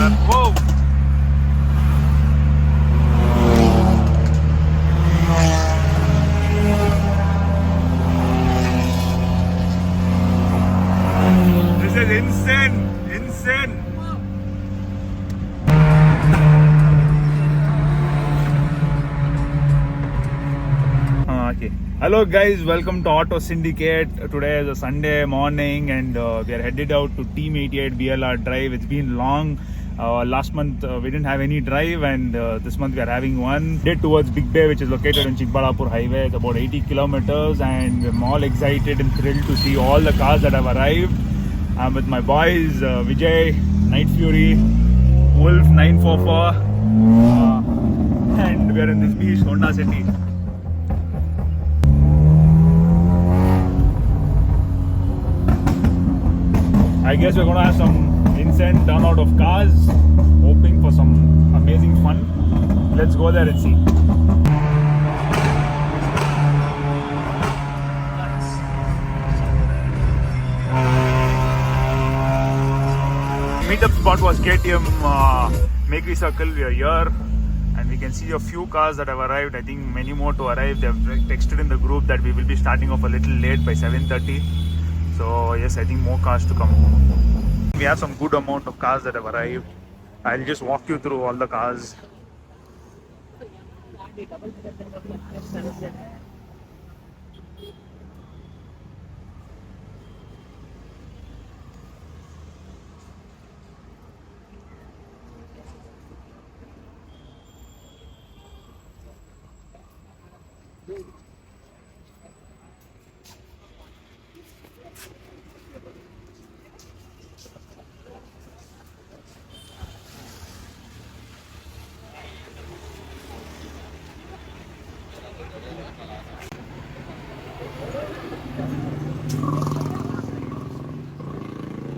here. Whoa! This is insane! Insane! Okay. Hello guys, welcome to Auto Syndicate. Today is a Sunday morning and we are headed out to Team 88 BLR drive. It's been long. Last month we didn't have any drive and this month we are having one. Headed towards Big Bay, which is located on Chikbalapur highway. It's about 80 kilometers and I'm all excited and thrilled to see all the cars that have arrived. I'm with my boys Vijay, Night Fury, Wolf 944 and we are in this beach, Honda City. I guess we're going to have some insane turnout of cars, hoping for some amazing fun. Let's go there and see. Meetup spot was KTM Makery Circle. We are here and we can see a few cars that have arrived. I think many more to arrive. They have texted in the group that we will be starting off a little late by 7:30. So yes, I think more cars to come. We have some good amount of cars that have arrived. I'll just walk you through all the cars.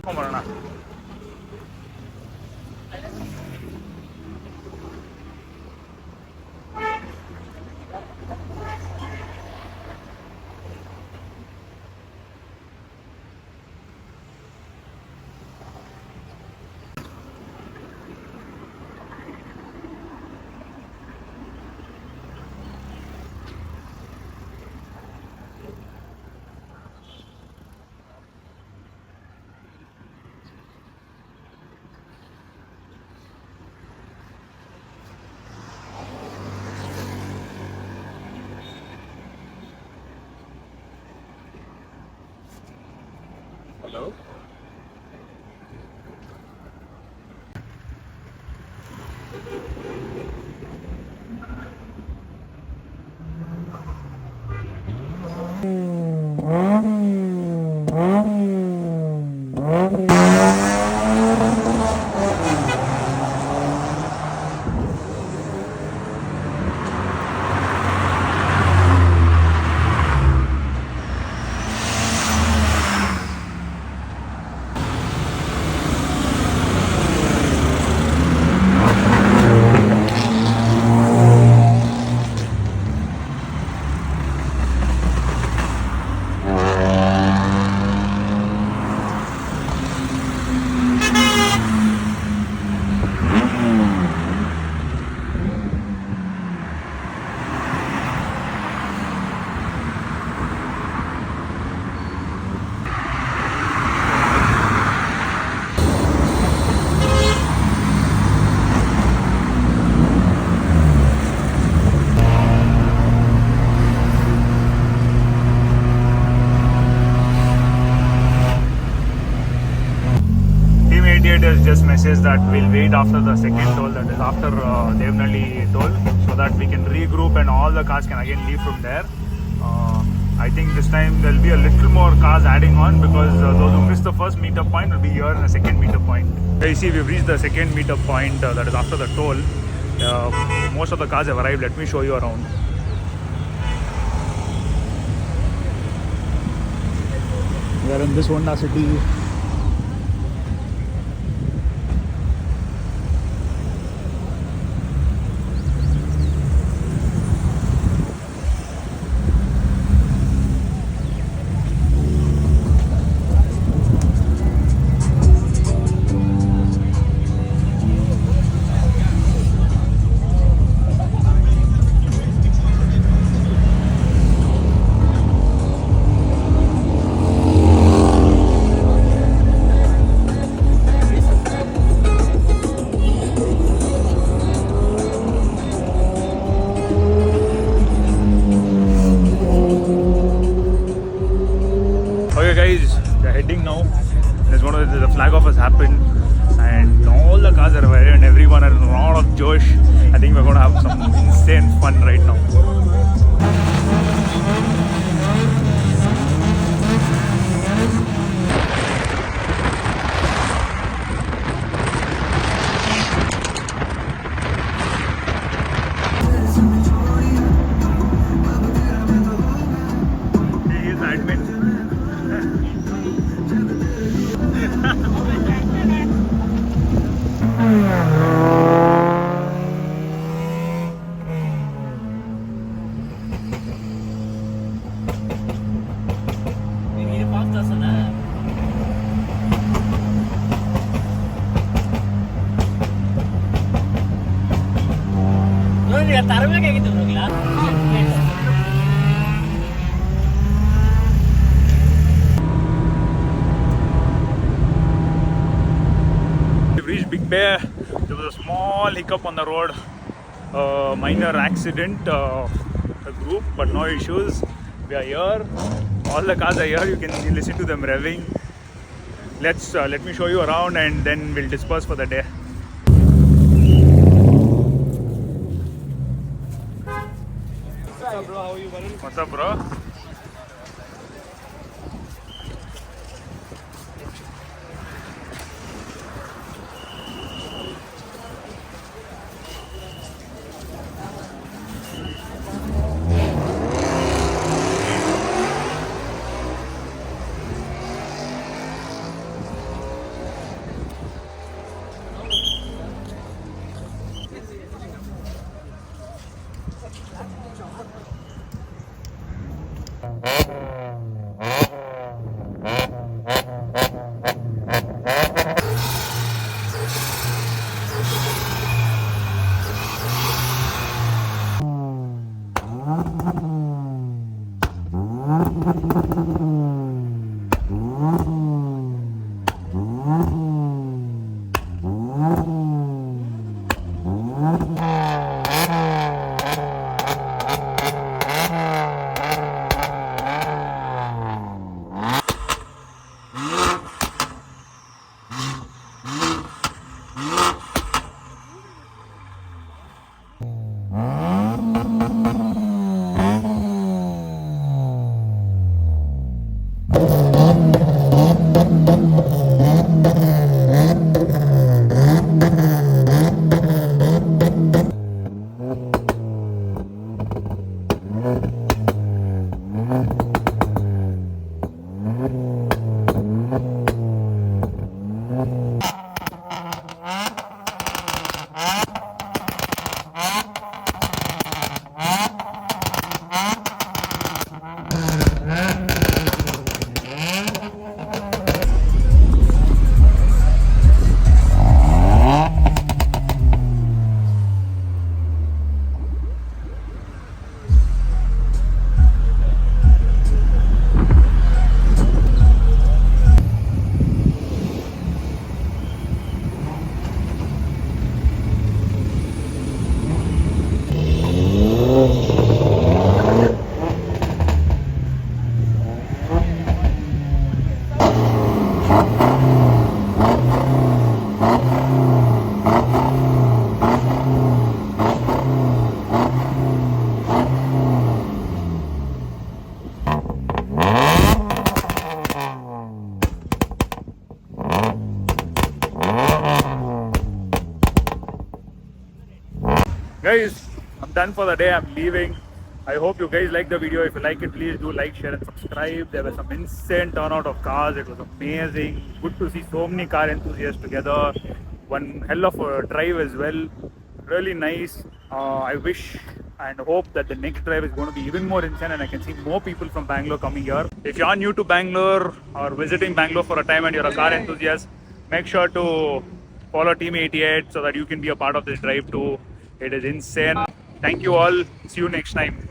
Come on, hello. Has just messaged that we'll wait after the second toll, that is after Devnalli toll, so that we can regroup and all the cars can again leave from there. I think this time there will be a little more cars adding on because those who missed the first meetup point will be here in the second meetup point. You see, we've reached the second meetup point, that is after the toll. Most of the cars have arrived. Let me show you around. We are in this Honda City. cars are arrived and everyone are in a lot of josh. I think we're going to have some insane fun right now. He is admin. We've reached Big Bear. There was a small hiccup on the road, minor accident, a group, but no issues. We are here. All the cars are here. You can listen to them revving. Let me show you around and then we'll disperse for the day. What's up, bro? How are you, buddy? What's up, bro? Guys, I'm done for the day. I'm leaving. I hope you guys like the video. If you like it, please do like, share and subscribe. There was some insane turnout of cars. It was amazing. Good to see so many car enthusiasts together. One hell of a drive as well. Really nice. I wish and hope that the next drive is going to be even more insane and I can see more people from Bangalore coming here. If you're new to Bangalore or visiting Bangalore for a time and you're a car enthusiast, make sure to follow Team 88 so that you can be a part of this drive too. It is insane. Thank you all. See you next time.